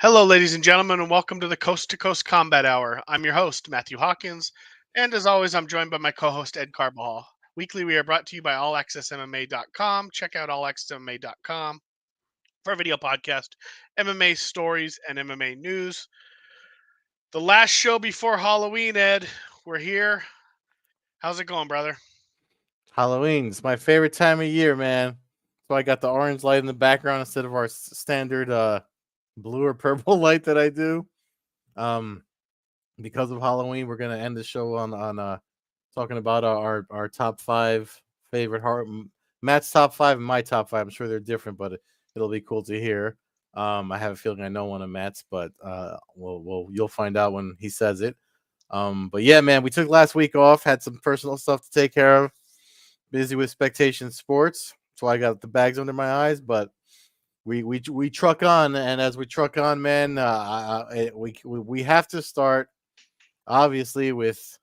Hello, ladies and gentlemen, and welcome to the Coast to Coast Combat Hour. I'm your host, Matthew Hawkins, and as always, I'm joined by my co host, Ed Carbajal. Weekly, we are brought to you by AllAccessMMA.com. Check out AllAccessMMA.com for a video podcast, MMA stories, and MMA news. The last show before Halloween, Ed. We're here. How's it going, brother? Halloween's my favorite time of year, man. So I got the orange light in the background instead of our standard blue or purple light that I do. Um, because of Halloween, we're gonna end the show on talking about our top five favorite horror. Matt's top five and my top five. I'm sure they're different, but it'll be cool to hear. I have a feeling I know one of Matt's, but you'll find out when he says it. But yeah, man, we took last week off, had some personal stuff to take care of. Busy with spectation sports, so I got the bags under my eyes. But we truck on, and as we truck on, man, we have to start obviously with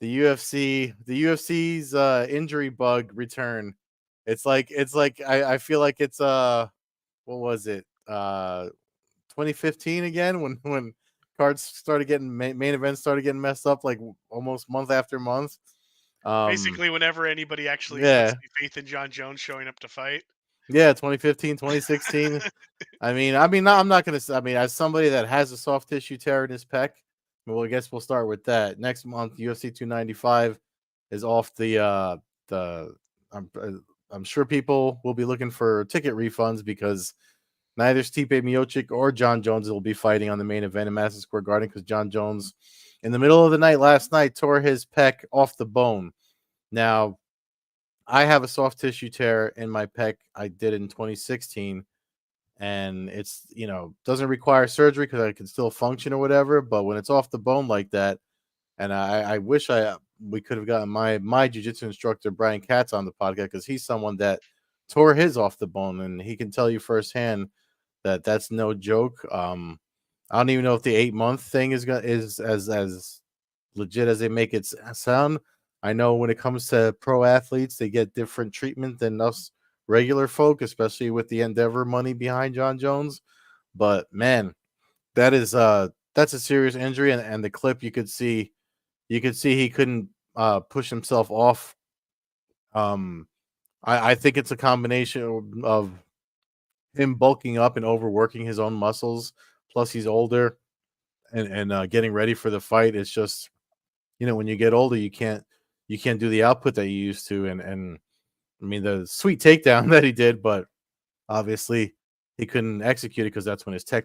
the UFC. The UFC's injury bug return. I feel like it's what was it 2015 again when cards started getting main events started getting messed up like almost month after month. Basically, whenever anybody actually puts Yeah, any faith in John Jones showing up to fight. yeah, 2015, 2016. I'm not gonna. I mean, as somebody that has a soft tissue tear in his pec, well, I guess we'll start with that. Next month, UFC 295 is off the. I'm, uh, I'm sure people will be looking for ticket refunds because neither Stipe Miocic or John Jones will be fighting on the main event in Madison Square Garden because John Jones, in the middle of the night last night, tore his pec off the bone. Now, I have a soft tissue tear in my pec. I did in 2016, and it's doesn't require surgery because I can still function or whatever. But when it's off the bone like that, and I wish we could have gotten my jiu-jitsu instructor Brian Katz on the podcast because he's someone that tore his off the bone, and he can tell you firsthand that that's no joke. I don't even know if the 8-month thing is as legit as they make it sound. I know when it comes to pro athletes, they get different treatment than us regular folk, especially with the Endeavor money behind John Jones. But man, that's a serious injury, and the clip you could see he couldn't push himself off. I think it's a combination of him bulking up and overworking his own muscles. Plus, he's older and getting ready for the fight. It's just when you get older, you can't do the output that you used to. And I mean the sweet takedown that he did, but obviously he couldn't execute it because that's when his pec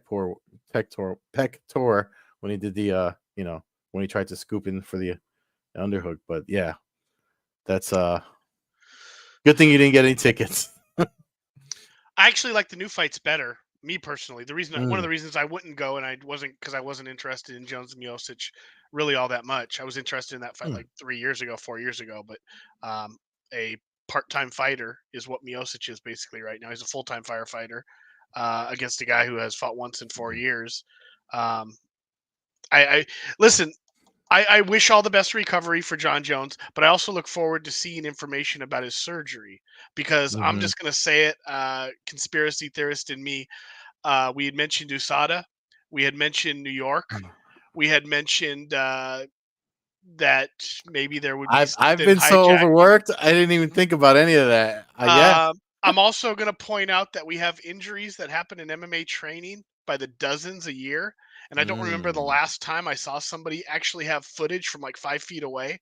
tore when he did the when he tried to scoop in for the underhook. But yeah, that's good thing you didn't get any tickets. I actually like the new fights better. Me personally, one of Mm, the reasons I wouldn't go, and I wasn't because I wasn't interested in Jones and Miocic really all that much. I was interested in that fight mm. like 3 years ago, 4 years ago, but um, a part-time fighter is what Miocic is basically right now. He's a full-time firefighter against a guy who has fought once in 4 years. Um, I listen. I wish all the best recovery for John Jones, but I also look forward to seeing information about his surgery because I'm Mhm. just going to say it, conspiracy theorist in me. We had mentioned USADA, we had mentioned New York, we had mentioned that maybe there would be I've something been so hijacking. overworked, I didn't even think about any of that. Yeah. I'm also going to point out that we have injuries that happen in MMA training by the dozens a year. And I don't remember the Mm. last time I saw somebody actually have footage from like 5 feet away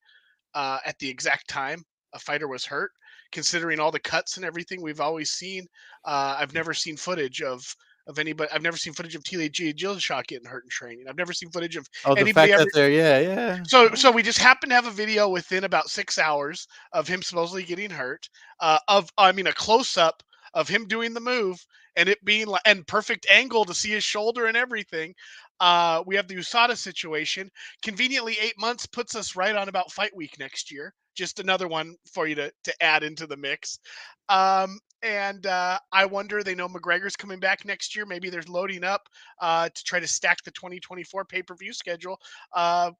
at the exact time a fighter was hurt. Considering all the cuts and everything we've always seen, I've never seen footage of anybody. I've never seen footage of TJ Dillashaw getting hurt in training. I've never seen footage of Oh, the anybody fact ever. that they're yeah. So we just happened to have a video within about 6 hours of him supposedly getting hurt. A close up of him doing the move and it being like and perfect angle to see his shoulder and everything. We have the USADA situation. Conveniently, 8 months puts us right on about fight week next year. Just another one for you to add into the mix. And I wonder, they know McGregor's coming back next year. Maybe they're loading up to try to stack the 2024 pay per view schedule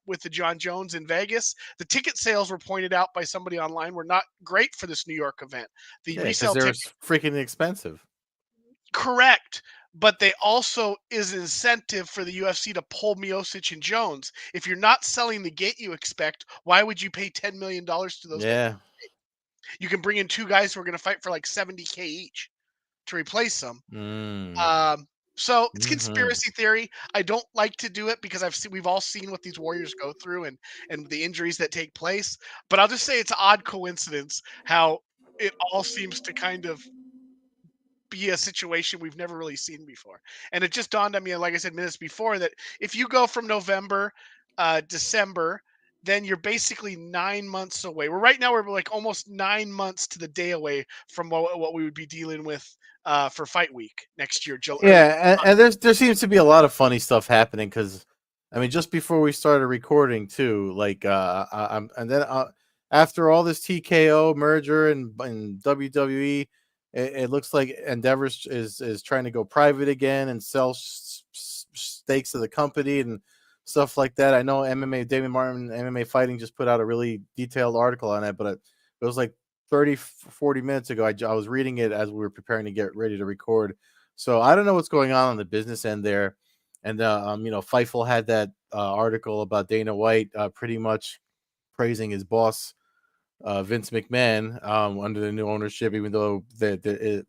with the John Jones in Vegas. The ticket sales were pointed out by somebody online were not great for this New York event. The Yeah, because resale they're ticket, freaking expensive. correct. but they also is an incentive for the UFC to pull Miocic and Jones. If you're not selling the gate you expect, why would you pay $10 million to those guys? Yeah. You can bring in two guys who are going to fight for like 70K each to replace them. Mm. So it's Hmm. conspiracy theory. I don't like to do it because we've all seen what these warriors go through and the injuries that take place. But I'll just say it's an odd coincidence how it all seems to kind of be a situation we've never really seen before. And it just dawned on me, like I said minutes before, that if you go from November, December, then you're basically 9 months away. Right now we're like almost 9 months to the day away from what we would be dealing with for fight week next year, or Yeah, and there seems to be a lot of funny stuff happening because, I mean, just before we started recording too, like and then after all this TKO merger and WWE, it looks like Endeavor is trying to go private again and sell stakes of the company and stuff like that. I know MMA David Martin MMA Fighting just put out a really detailed article on that, but it was like 30 40 minutes ago. I was reading it as we were preparing to get ready to record, so I don't know what's going on the business end there. And Fightful had that article about Dana White pretty much praising his boss, Vince McMahon, under the new ownership, even though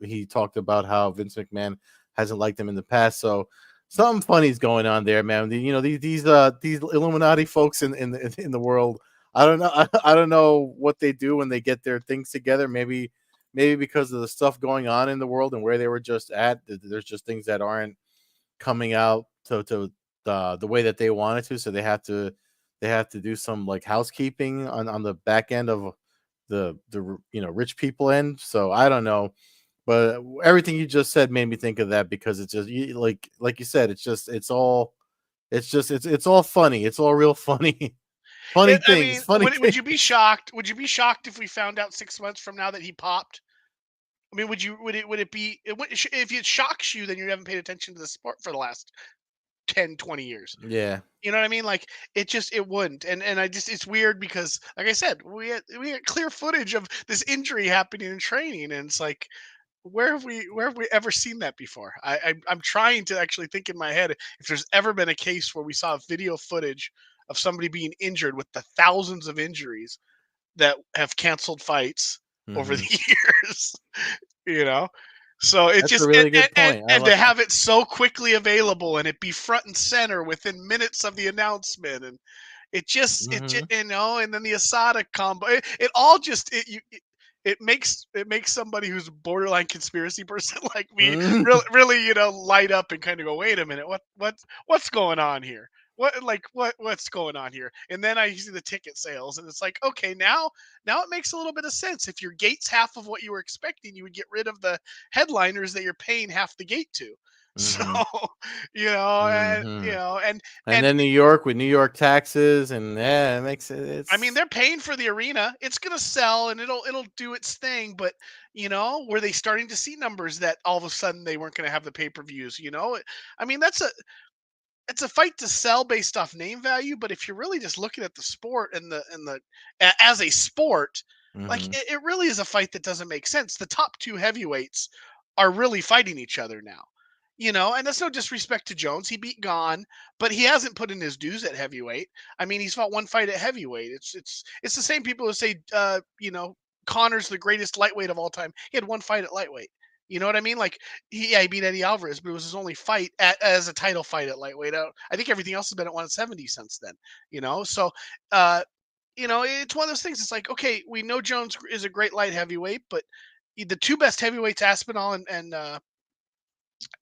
he talked about how Vince McMahon hasn't liked him in the past. So something funny is going on there, man. These Illuminati folks in the world. I don't know. I don't know what they do when they get their things together. Maybe because of the stuff going on in the world and where they were just at, there's just things that aren't coming out to the way that they wanted to, so they have to do some like housekeeping on the back end of the rich people end. So I don't know, but everything you just said made me think of that because it's just like you said, it's all funny. It's all real funny. Funny I mean, things, funny would things. you be shocked? Would you be shocked if we found out 6 months from now that he popped? I mean, would it be if it shocks you, then you haven't paid attention to the sport for the last 10, 20 years. Yeah. You know what I mean? Like it wouldn't. And I just it's weird because like I said, we had clear footage of this injury happening in training, and it's like where have we ever seen that before? I'm trying to actually think in my head if there's ever been a case where we saw video footage of somebody being injured with the thousands of injuries that have canceled fights over Hmm. the years. you know so it That's a just really good point. I and to like. have it so quickly available and it be front and center within minutes of the announcement, and it just Hmm. and then the Asada combo, it all just it makes somebody who's a borderline conspiracy person like me Hmm. really light up and kind of go, wait a minute, what's going on here, what's going on here. And then I see the ticket sales, and it's like, okay, now it makes a little bit of sense. If your gate's half of what you were expecting, you would get rid of the headliners that you're paying half the gate to. So Hmm. and Hmm. And and then New York with New York taxes, and yeah, it makes it. I mean, It's. they're paying for the arena. It's gonna sell and it'll do its thing, but were they starting to see numbers that all of a sudden they weren't gonna have the pay-per-views? I mean, it's a fight to sell based off name value, but if you're really just looking at the sport as a sport, like Hmm. it really is a fight that doesn't make sense. The top two heavyweights are really fighting each other now. And that's no disrespect to Jones. He beat Gone, but he hasn't put in his dues at heavyweight. I mean, he's fought one fight at heavyweight. It's the same people who say Connor's the greatest lightweight of all time. He had one fight at lightweight. You know what I mean? Like he beat Eddie Alvarez, but it was his only fight as a title fight at lightweight. I think everything else has been at 170 since then. So uh, it's one of those things. It's like, okay, we know Jones is a great light heavyweight, but the two best heavyweights, Aspinall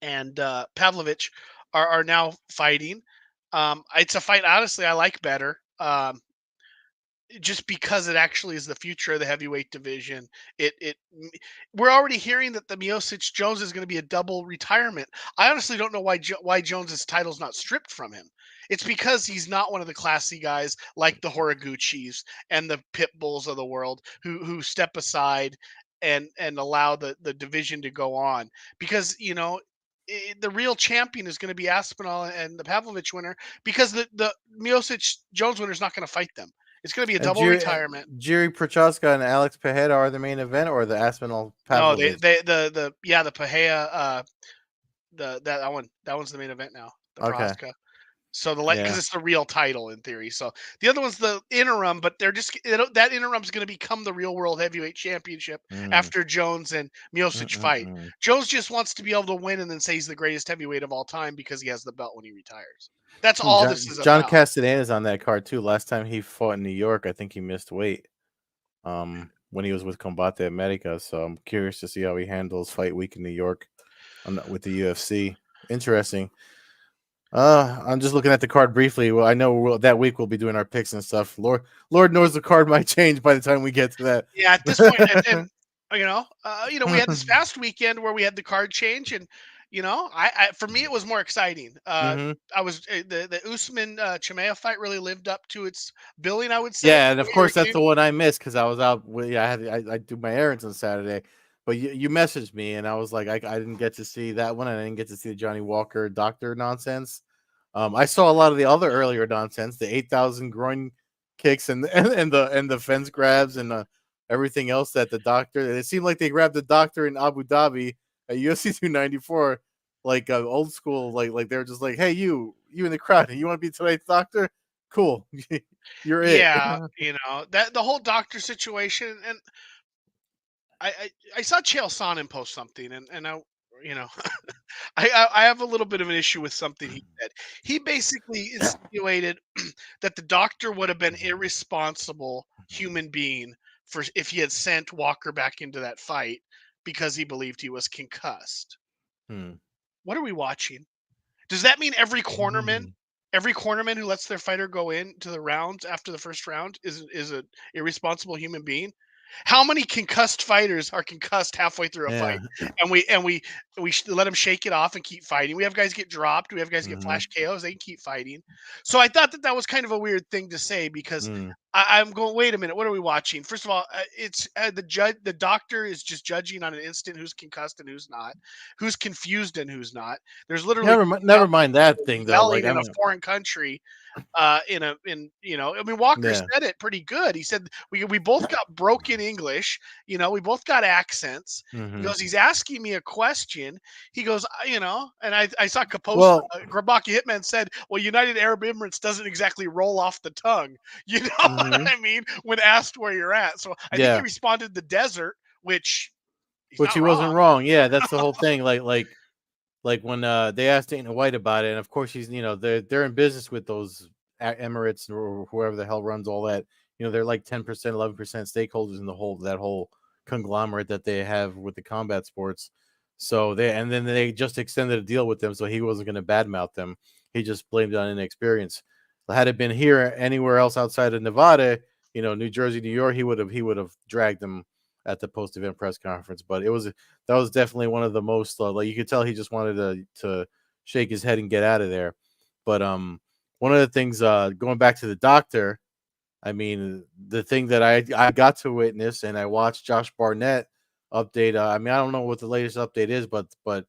and Pavlovich, are now fighting. It's a fight, honestly, I like better. Just because it actually is the future of the heavyweight division. We're already hearing that the Miocic Jones is going to be a double retirement. I honestly don't know why Jones's title's not stripped from him. It's because he's not one of the classy guys like the Horiguchis and the Pit Bulls of the world who step aside and allow the division to go on. Because the real champion is going to be Aspinall and the Pavlovich winner, because the Miocic Jones winner is not going to fight them. It's going to be a And double retirement. Jiri Prochaska and Alex Pereira are the main event, or the Aspinall No, Pavlovich. the Pahea That one's the main event now. The Okay. Prohaska. So because Yeah. it's the real title in theory. So the other one's the interim, but that interim's going to become the real world heavyweight championship Mm, after Jones and Miocic fight. mm. Jones just wants to be able to win and then say he's the greatest heavyweight of all time because he has the belt when he retires. That's And all this is John about. Castaneda's on that card too. Last time he fought in New York, I think he missed weight. When he was with Combate America. So I'm curious to see how he handles fight week in New York with the UFC. Interesting. I'm just looking at the card briefly. Well, I know that week we'll be doing our picks and stuff. Lord knows the card might change by the time we get to Yeah, at this point, and that. we had this past weekend where we had the card change, and I for me it was more exciting. hmm I was the Usman Chimaev fight really lived up to its billing, I would say. Yeah, and of What you were course that's getting. the one I missed because I was out. Yeah, I do my errands on Saturday, but you messaged me and I was like I didn't get to see that one. And I didn't get to see the Johnny Walker doctor nonsense. I saw a lot of the other earlier nonsense, the 8,000 groin kicks and the fence grabs and everything else that the doctor. It seemed like they grabbed the doctor in Abu Dhabi at UFC 294, like old school, like they were just like, hey you in the crowd, you want to be tonight's doctor? Cool. You're it. Yeah, that the whole doctor situation, and I saw Chael Sonnen post something, and you know I have a little bit of an issue with something he said. He basically insinuated that the doctor would have been irresponsible human being for if he had sent Walker back into that fight because he believed he was concussed. Hmm. What are we watching? Does that mean Hmm. every cornerman who lets their fighter go into the rounds after the first round is an irresponsible human being? How many concussed fighters are concussed halfway through a Yeah. fight, and we let them shake it off and keep fighting? We have guys get dropped. We have guys get Hmm. flash KOs. They can keep fighting. So I thought that was kind of a weird thing to say because Mm. I'm going. Wait a minute. What are we watching? First of all, it's the judge. The doctor is just judging on an instant who's concussed and who's not, who's confused and who's not. There's literally Never mind that thing though. Like yelling I in a mean, foreign country I mean, Walker yeah. said it pretty good. He said we both got broken English. We both got accents. He Hmm. goes, he's asking me a question. He goes, and I saw Kapost, Well. Grabaki Hitman said, well, United Arab Emirates doesn't exactly roll off the tongue. You know what Hmm. I mean? When asked where you're at. So I think he Yeah. responded the desert, which he's Which not he wasn't wrong. wrong. Yeah, that's the whole thing. Like when they asked Dana White about it, and of course he's they're in business with those Emirates or whoever the hell runs all that. They're like 10%, 11% stakeholders in the whole conglomerate that they have with the combat sports. So then they just extended a deal with them, so he wasn't going to badmouth them. He just blamed it on inexperience. Had it been here anywhere else outside of Nevada, New Jersey, New York, he would have dragged them at the post event press conference. But that was definitely one of the most like you could tell he just wanted to shake his head and get out of there. But one of the things going back to the doctor, I mean the thing that I got to witness and I watched Josh Barnett update. I mean I don't know what the latest update is, but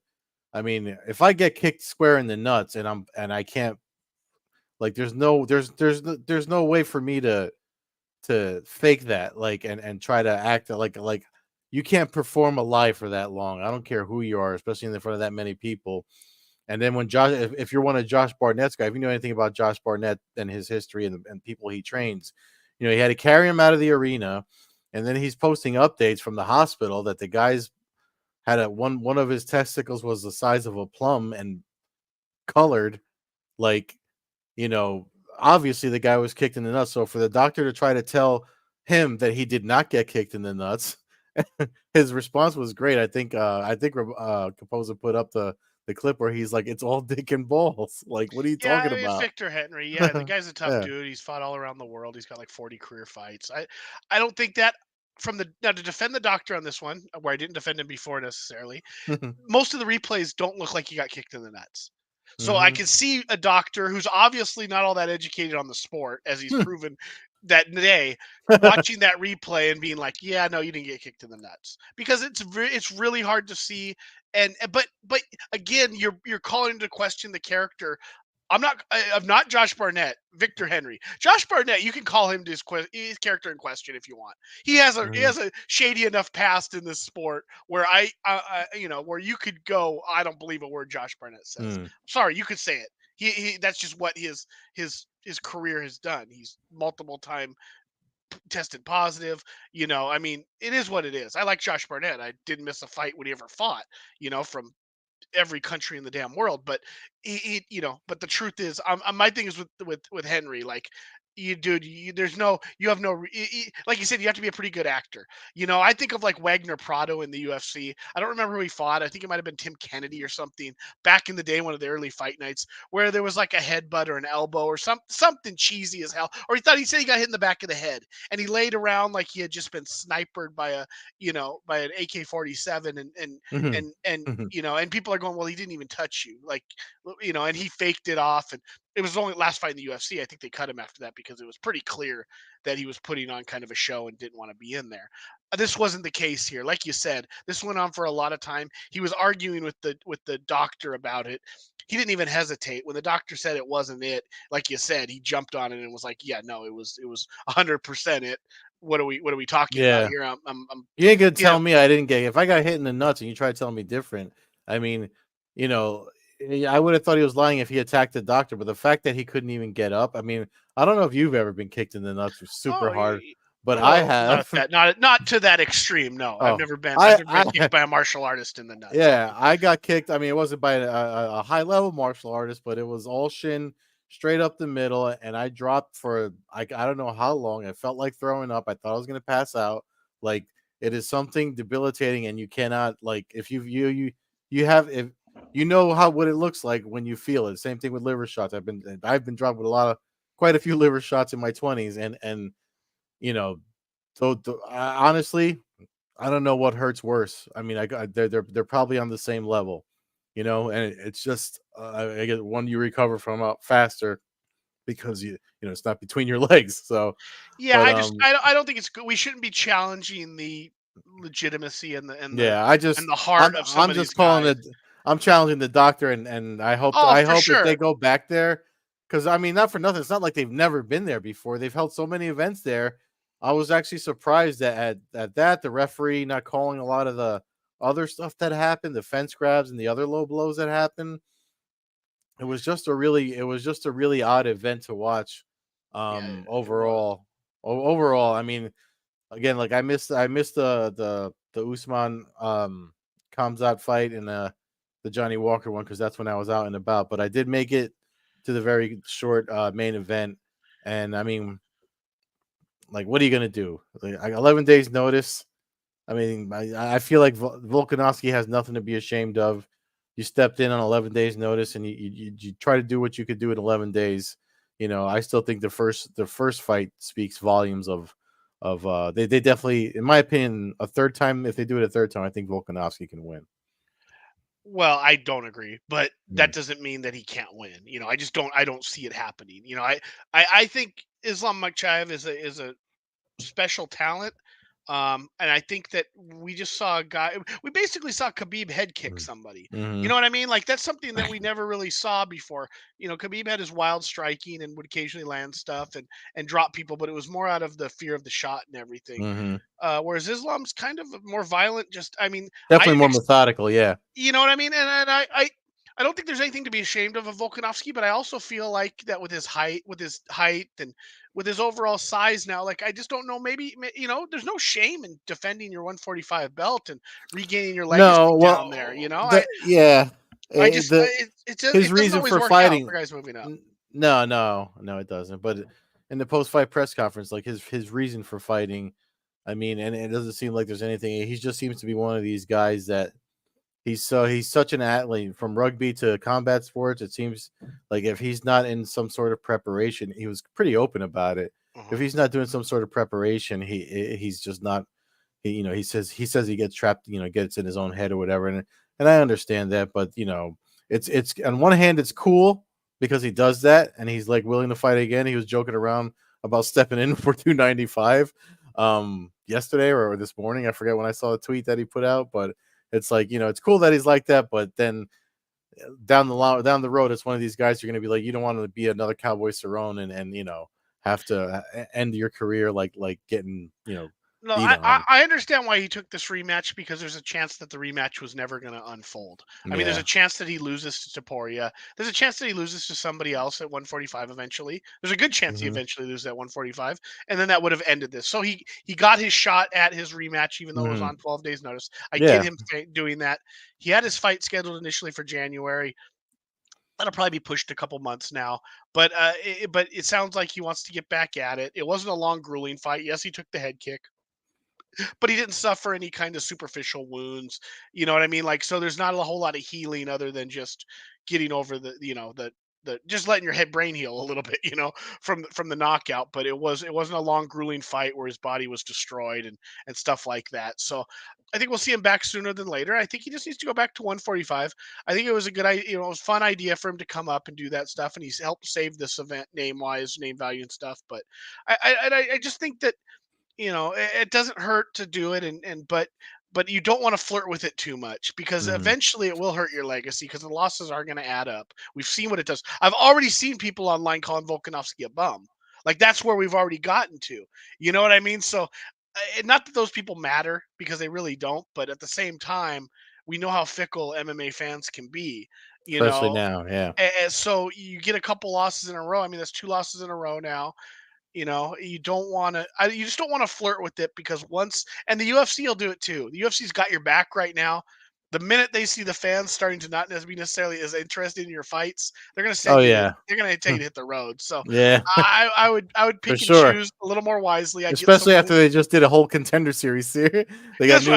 I mean if I get kicked square in the nuts and I can't like there's no way for me to fake that and try to act like you can't perform a lie for that long. I don't care who you are, especially in front of that many people. And then when Josh, if you're one of Josh Barnett's guy, if you know anything about Josh Barnett and his history and people he trains, he had to carry him out of the arena, and then he's posting updates from the hospital that the guys had one of his testicles was the size of a plum and colored like you know, obviously the guy was kicked in the nuts. So for the doctor to try to tell him that he did not get kicked in the nuts, his response was great. I think Composer put up the clip where he's like, "It's all dick and balls." Like, what are you Yeah, talking I mean, about? Victor Henry. Yeah, the guy's a tough Yeah. dude. He's fought all around the world. He's got like 40 career fights. I don't think that from the now to defend the doctor on this one, where I didn't defend him before necessarily. Most of the replays don't look like he got kicked in the nuts. So I Hmm. can see a doctor who's obviously not all that educated on the sport, as he's proven that day, watching that replay and being like, "Yeah, no, you didn't get kicked in the nuts," because it's really hard to see. And but again, you're calling into question the character I'm not Josh Barnett. Victor Henry. Josh Barnett. You can call him his character in question if you want. He Mhm. has a shady enough past in this sport where where you could go. I don't believe a word Josh Barnett says. Mm. Sorry, you could say it. He that's just what his career has done. He's multiple time tested positive. I mean, it is what it is. I like Josh Barnett. I didn't miss a fight when he ever fought. From every country in the damn world. But but the truth is, my thing is with Henry, like dude, you have no, like you said, you have to be a pretty good actor. I think of like Wagner Prado in the UFC. I don't remember who he fought. I think it might have been Tim Kennedy or something back in the day, one of the early fight nights, where there was like a headbutt or an elbow or something cheesy as hell. Or he said he got hit in the back of the head, and he laid around like he had just been sniped by by an AK-47, Mhm. and Mhm. and people are going, well, he didn't even touch you, like, and he faked it off, and it was only last fight in the UFC. I think they cut him after that because it was pretty clear that he was putting on kind of a show and didn't want to be in there. This wasn't the case here. Like you said, this went on for a lot of time. He was arguing with the doctor about it. He didn't even hesitate when the doctor said it wasn't it. Like you said, he jumped on it and was like, "Yeah, no, it was 100% it. What are we talking about Yeah. here? I'm You ain't gonna you know tell me I didn't get. If I got hit in the nuts and you try to tell me different, I mean, you know, I would have thought he was lying if he attacked the doctor. But the fact that he couldn't even get up, I mean, I don't know if you've ever been kicked in the nuts super Oh, hard, but I well, not have. that, not to that extreme. No, Oh, I've I, never been I, kicked by a martial artist in the nuts. yeah, I got kicked. I mean, it wasn't by a high level martial artist, but it was all shin, straight up the middle, and I dropped for I don't know how long. I felt like throwing up. I thought I was gonna pass out. Like it is something debilitating, and you cannot like if you have if you know how what it looks like when you feel it. Same thing with liver shots. I've been dropped with quite a few liver shots in my 20s, and you know, honestly, I don't know what hurts worse. I mean, they're probably on the same level, and it's just I get one you recover from out faster because it's not between your legs. So, Yeah, but I don't think it's good. We shouldn't be challenging the legitimacy yeah, and the heart of some I'm of these just calling guys. it. I'm challenging the doctor, and Oh, I for hope if they sure. go back there, because I mean, not for nothing. It's not like they've never been there before. They've held so many events there. I was actually surprised that at that the referee not calling a lot of the other stuff that happened, the fence grabs and the other low blows that happened. It was just a really odd event to watch. Yeah, it was. Overall, overall, I mean, again, like I missed the Usman Kamzat fight and the Johnny Walker one because that's when I was out and about. But I did make it to the very short main event, and I mean, like, what are you gonna do? Like, 11 days notice. I mean, I feel like Volkanovski has nothing to be ashamed of. You stepped in on 11 days notice, and you try to do what you could do in 11 days. I still think the first fight speaks volumes of they definitely, in my opinion, a third time, if they do it a third time, I think Volkanovski can win. Well, I don't agree, but that Mm. doesn't mean that he can't win. I don't see it happening. I think Islam Makhachev is a special talent. And I think that we just saw a guy. We basically saw Khabib head kick somebody. You Mm-hmm. know what I mean? Like that's something that we never really saw before. Khabib had his wild striking and would occasionally land stuff and drop people, but it was more out of the fear of the shot and everything. Mm-hmm. Whereas Islam's kind of more violent. Just, I mean, I Definitely didn't. more methodical. Yeah. You know what I mean? And I don't think there's anything to be ashamed of Volkanovski, but I also feel like that with his height and with his overall size now, like I just don't know. Maybe there's no shame in defending your 145 belt and regaining your No, legacy down there. well, I just the his it doesn't reason always for work out fighting. for guys moving up. No, it doesn't. But in the post-fight press conference, like his reason for fighting, I mean, and it doesn't seem like there's anything. He just seems to be one of these guys that he's such an athlete from rugby to combat sports. It seems like if he's not in some sort of preparation, he was pretty open about it. If Mhm. he's not doing some sort of preparation, he's just not. He says he gets trapped, gets in his own head or whatever, and I understand that, but it's on one hand it's cool because he does that and he's like willing to fight again. He was joking around about stepping in for 295 yesterday or this morning. I forget when I saw a tweet that he put out, but it's like it's cool that he's like that, but then down the road, it's one of these guys you're going to be like, you don't want to be another Cowboy Cerrone and have to end your career like getting No, beat on. I understand why he took this rematch because there's a chance that the rematch was never going to unfold. I mean, there's a Yeah. chance that he loses to Taporia. There's a chance that he loses to somebody else at 145 eventually. There's a good chance he Hmm. eventually loses at 145, and then that would have ended this. So he got his shot at his rematch, even though it was Hmm. on 12 days' notice. I get Yeah. him doing that. He had his fight scheduled initially for January. That'll probably be pushed a couple months now, but it sounds like he wants to get back at it. It wasn't a long, grueling fight. Yes, he took the head kick, but he didn't suffer any kind of superficial wounds. You know what I mean? Like, so there's not a whole lot of healing other than just getting over the just letting your head brain heal a little bit, from the knockout. But it wasn't a long, grueling fight where his body was destroyed and stuff like that. So I think we'll see him back sooner than later. I think he just needs to go back to 145. I think it was a good idea, it was a fun idea for him to come up and do that stuff, and he's helped save this event name wise, name value and stuff. But I just think that it doesn't hurt to do it, but you don't want to flirt with it too much because Hmm. eventually it will hurt your legacy because the losses are going to add up. We've seen what it does. I've already seen people online calling Volkanovski a bum. Like that's where we've already gotten to. You know what I mean? So, not that those people matter because they really don't, but at the same time, we know how fickle MMA fans can be. You Especially know, now. Yeah. and so you get a couple losses in a row. I mean, that's two losses in a row now. You don't want to. You just don't want to flirt with it because and the UFC will do it too. The UFC's got your back right now. The minute they see the fans starting to not be necessarily as interested in your fights, they're going to Oh send you to. yeah. They're going to tell you to hit the road. So Yeah. I would For pick and sure. choose a little more wisely. I'd get Especially someone. after they just did a whole contender series here. They got That's new.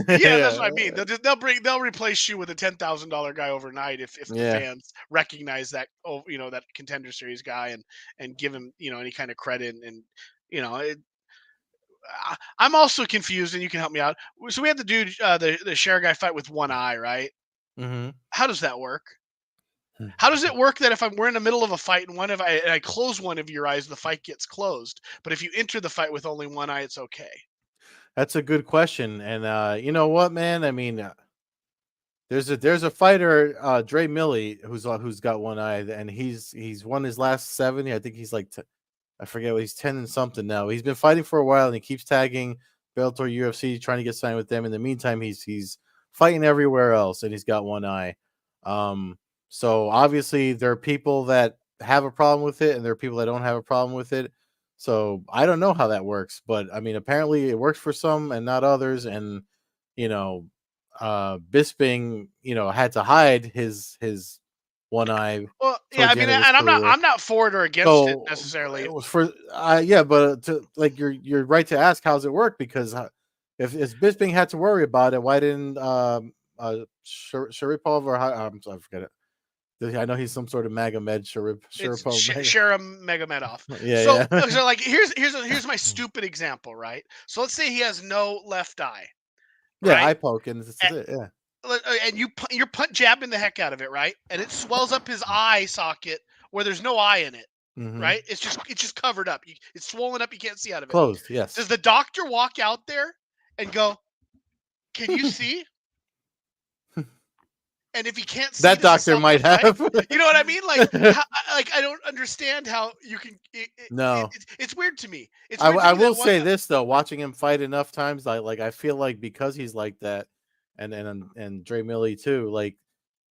what. Yeah, that's Yeah. what I mean. They'll replace you with a $10,000 guy overnight if the Yeah. fans recognize that that contender series guy and give him any kind of credit and you know I'm also confused, and you can help me out. So we had the dude, the share guy fight with one eye, right? Hmm. How does that work? How does it work that if we're in the middle of a fight and I close one of your eyes, the fight gets closed, but if you enter the fight with only one eye, it's okay? That's a good question, and you know what, man? I mean, there's a fighter, Dre Millie, who's got one eye, and he's won his last 7. I think he's like I forget what he's 10 and something now. He's been fighting for a while, and he keeps tagging Bellator, UFC, trying to get signed with them. In the meantime, he's fighting everywhere else, and he's got one eye. Um, so obviously there are people that have a problem with it, and there are people that don't have a problem with it. So I don't know how that works, but I mean, apparently it works for some and not others. And you know, Bisping, had to hide his one eye Well, yeah, towards I the end mean, of his and I'm career. not for it or against it So necessarily. it was for yeah, but like you're right to ask how's it work because if Bisping had to worry about it, why didn't Sharipov or I forget it. I know he's some sort of MAGA med It's Sharipov MAGA. Share Megamenov. Yeah, So, yeah. so like here's my stupid example, right? So let's say he has no left eye, Yeah, right? eye poke and this is it. Yeah. And you're jabbing the heck out of it, right? And it swells up his eye socket where there's no eye in it, Mm-hmm. right? It's just covered up. It's swollen up. You can't see out of it. Closed. Does Yes. the doctor walk out there and go, "Can you see?" And if he can't see, That does he doctor stop might the fight? have. You know what I mean? Like, I don't understand how you can. No. It's weird to me. It's I, weird to I me that will one. say this though, watching him fight enough times, I feel like because he's like that, and Dre Millie too, like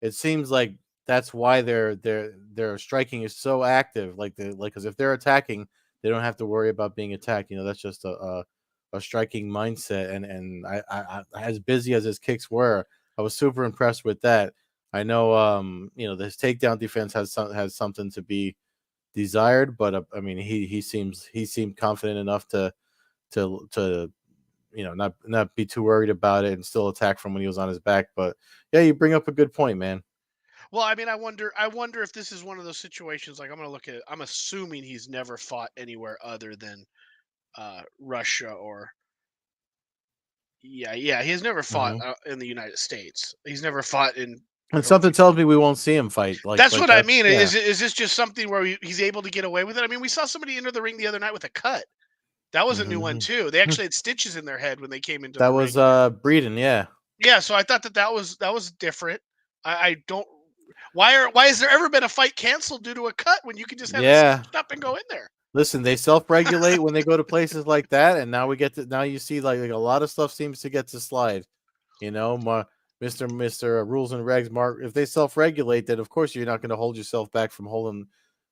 it seems like that's why their striking is so active. Because if they're attacking, they don't have to worry about being attacked. That's just a striking mindset. And as busy as his kicks were, I was super impressed with that. I know this takedown defense has something to be desired, but I mean he seemed confident enough to not be too worried about it and still attack from when he was on his back. But yeah, you bring up a good point, man. Well, I mean, I wonder if this is one of those situations. Like, I'm gonna look at it. I'm assuming he's never fought anywhere other than Russia or yeah. He has never fought Hmm. in the United States. He's never fought in. And I don't something think. tells me we won't see him fight That's like what I that. mean. Yeah. Is this just something where he's able to get away with it? I mean, we saw somebody enter the ring the other night with a cut. That was a new one Hmm. too. They actually had stitches in their head when they came into That the was ring. Breeden, yeah. Yeah, so I thought that was different. I don't. Why has there ever been a fight canceled due to a cut when you can just have it Yeah. stitched up and go in there? Listen, they self-regulate when they go to places like that, and now you see like a lot of stuff seems to get to slide. You know, Mister Rules and Regs, Mark. If they self-regulate, then of course you're not going to hold yourself back from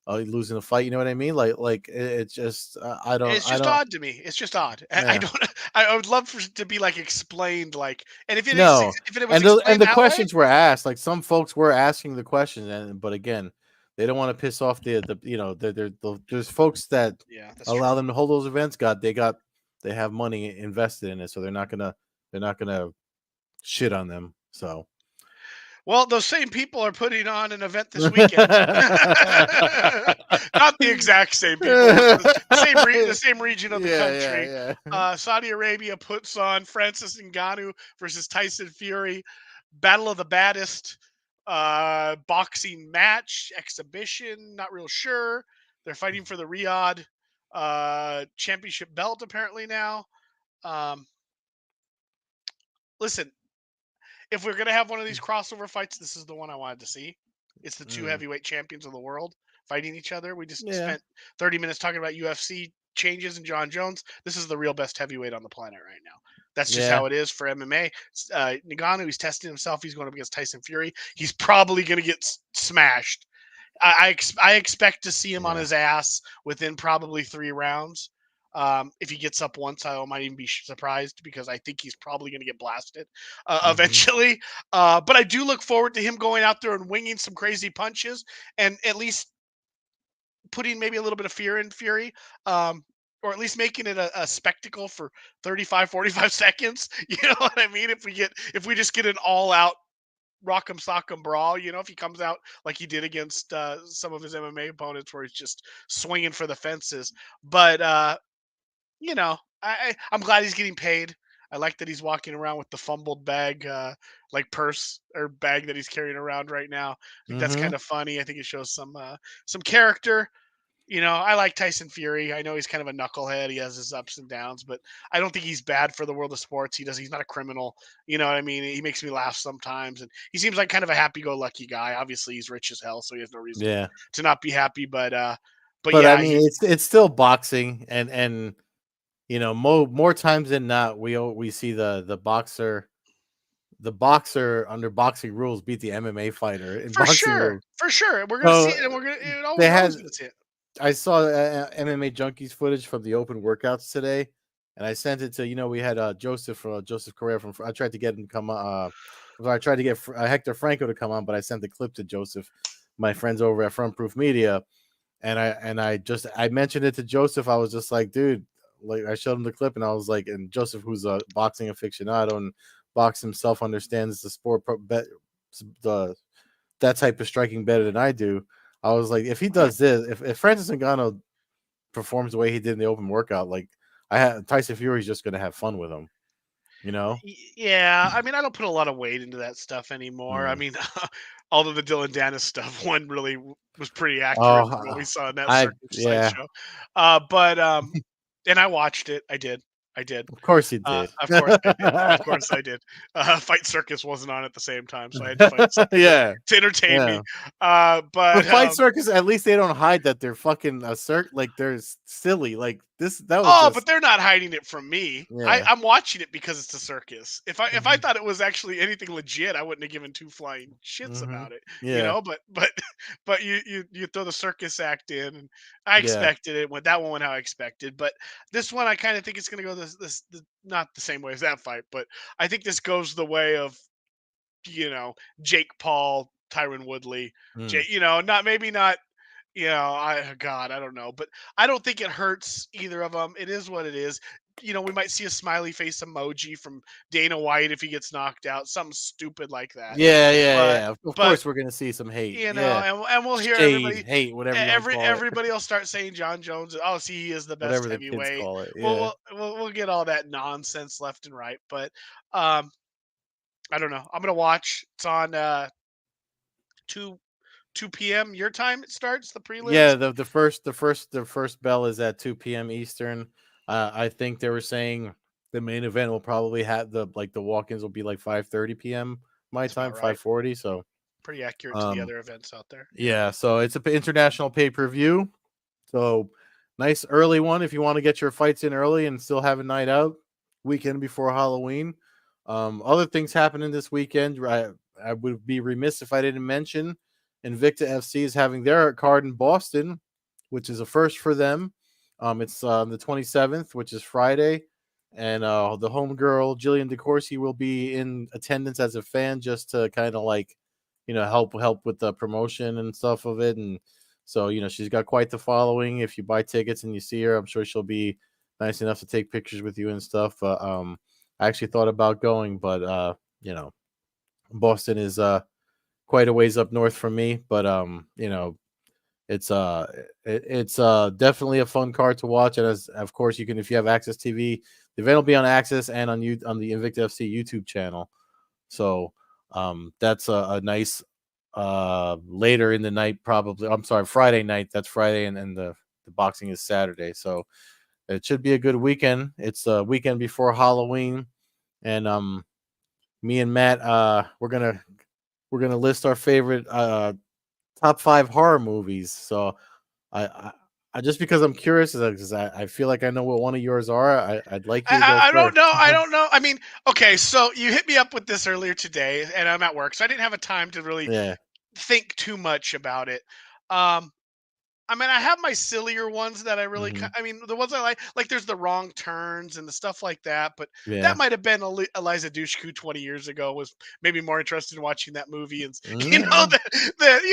losing a fight. You know what I mean? It's just It's I just don't odd to me. It's just odd. I yeah don't. I would love for it to be like explained, like, and no. if it was And explained the that way, questions were asked. Like some folks were asking the questions, and but again, they don't want to piss off the there's folks that yeah, that's allow true. them to hold those events. They have money invested in it, so they're not gonna shit on them. So Well, those same people are putting on an event this weekend. Not the exact same people, but the same region of the country. yeah. Saudi Arabia puts on Francis Ngannou versus Tyson Fury, Battle of the Baddest, boxing match exhibition. Not real sure. They're fighting for the Riyadh championship belt apparently now. Um, Listen, if we're gonna have one of these crossover fights, this is the one I wanted to see. It's the two Mm, heavyweight champions of the world fighting each other. We just yeah, spent 30 minutes talking about UFC changes and John Jones. This is the real best heavyweight on the planet right now. That's just yeah, how it is for MMA. Ngannou, he's testing himself. He's going up against Tyson Fury. He's probably going to get smashed. I expect to see him on yeah. his ass within probably 3 rounds. If he gets up once, I might even be surprised because I think he's probably going to get blasted Hmm. eventually. But I do look forward to him going out there and winging some crazy punches and at least putting maybe a little bit of fear in Fury. Or at least making it a spectacle for 35, 45 seconds. You know what I mean? If we just get an all out rock'em sock'em brawl. If he comes out like he did against some of his MMA opponents, where he's just swinging for the fences. But I'm glad he's getting paid. I like that he's walking around with the fumbled bag, like purse or bag that he's carrying around right now. I think that's Hmm. kind of funny. I think it shows some character. I like Tyson Fury. I know he's kind of a knucklehead. He has his ups and downs, but I don't think he's bad for the world of sports. He's not a criminal. You know what I mean? He makes me laugh sometimes, and he seems like kind of a happy-go-lucky guy. Obviously, he's rich as hell, so he has no reason Yeah. to not be happy. But But I yeah, mean, it's still boxing, and more times than not, we see the boxer under boxing rules beat the MMA fighter in boxing rules. for sure, we're gonna see So it, and they we're had always gonna see it. I saw MMA junkies footage from the open workouts today, and I sent it to we had Joseph Correa from. I tried to get him to come. I tried to get Hector Franco to come on, but I sent the clip to Joseph, my friends over at Front Proof Media, I mentioned it to Joseph. I was just like, dude, like I showed him the clip, and I was like, and Joseph, who's a boxing aficionado and box himself, understands the sport the that type of striking better than I do. I was like, if he does this, if Francis Ngannou performs the way he did in the open workout, like Tyson Fury's just gonna have fun with him, you know? Yeah, I mean, I don't put a lot of weight into that stuff anymore. I Mm. mean, although the Dylan Dennis stuff one really was pretty accurate from what we Oh, saw in that I circus yeah, sideshow. But and I watched it. I did. I did. of course he did. Of course I did. Of course I did. Fight Circus wasn't on at the same time, so I had to find something Yeah, to entertain me. yeah. But But Fight Circus, at least they don't hide that they're fucking like they're silly. Like this, that was Oh, but just they're not hiding it from me. yeah. I'm watching it because it's a circus. If I Hmm. thought it was actually anything legit, I wouldn't have given two flying shits Hmm. about it. Yeah, But you throw the circus act in, and I yeah. expected it. When that one went how I expected, but this one I kind of think it's going to go not the same way as that fight, but I think this goes the way of you know Jake Paul, Tyron Woodley, Mm. Jake. Not maybe not God, I don't know, but I don't think it hurts either of them. It is what it is. We might see a smiley face emoji from Dana White if he gets knocked out, something stupid like that. But Of but course, we're gonna see some hate. Yeah, and we'll hear shade, everybody. hate, whatever you want to call it, Everybody will start saying John Jones. Oh, see, he is the best whatever the kids heavyweight. call it. Well, Yeah, we'll get all that nonsense left and right. But um, I don't know. I'm gonna watch. It's on 2 p.m. your time. It starts the yeah. prelims. The first bell is at 2 p.m. Eastern. I think they were saying the main event will probably have the walk-ins will be like 5:30 p.m. my That's time, about right. 5:40. So. Pretty accurate to the Um, other events out there. Yeah. yeah, so it's an international pay-per-view. So nice early one if you want to get your fights in early and still have a night out weekend before Halloween. Other things happening this weekend. I would be remiss if I didn't mention Invicta FC is having their card in Boston, which is a first for them. It's the 27th, which is Friday, and the homegirl Jillian DeCourcy will be in attendance as a fan just to kind of like, help with the promotion and stuff of it. And so, she's got quite the following. If you buy tickets and you see her, I'm sure she'll be nice enough to take pictures with you and stuff. I actually thought about going, but Boston is quite a ways up north from me. But it's definitely a fun card to watch. And as of course you can, if you have Access TV, the event will be on Access and on the Invicta FC YouTube channel. So that's a nice later in the night, probably. I'm sorry, Friday night. That's Friday, and the boxing is Saturday. So it should be a good weekend. It's a weekend before Halloween, and me and Matt, we're gonna list our favorite top 5 horror movies. So I just because I'm curious, because I feel like I know what one of yours are. I'd like you to go I don't first. know. I don't know. I mean, okay, so you hit me up with this earlier today, and I'm at work, so I didn't have a time to really Yeah. think too much about it. Um, I mean, I have my sillier ones that I really, Hmm. I mean, the ones I like there's the wrong turns and the stuff like that. But that Yeah. might have been Eliza Dushku 20 years ago. Was maybe more interested in watching that movie, and Mm, you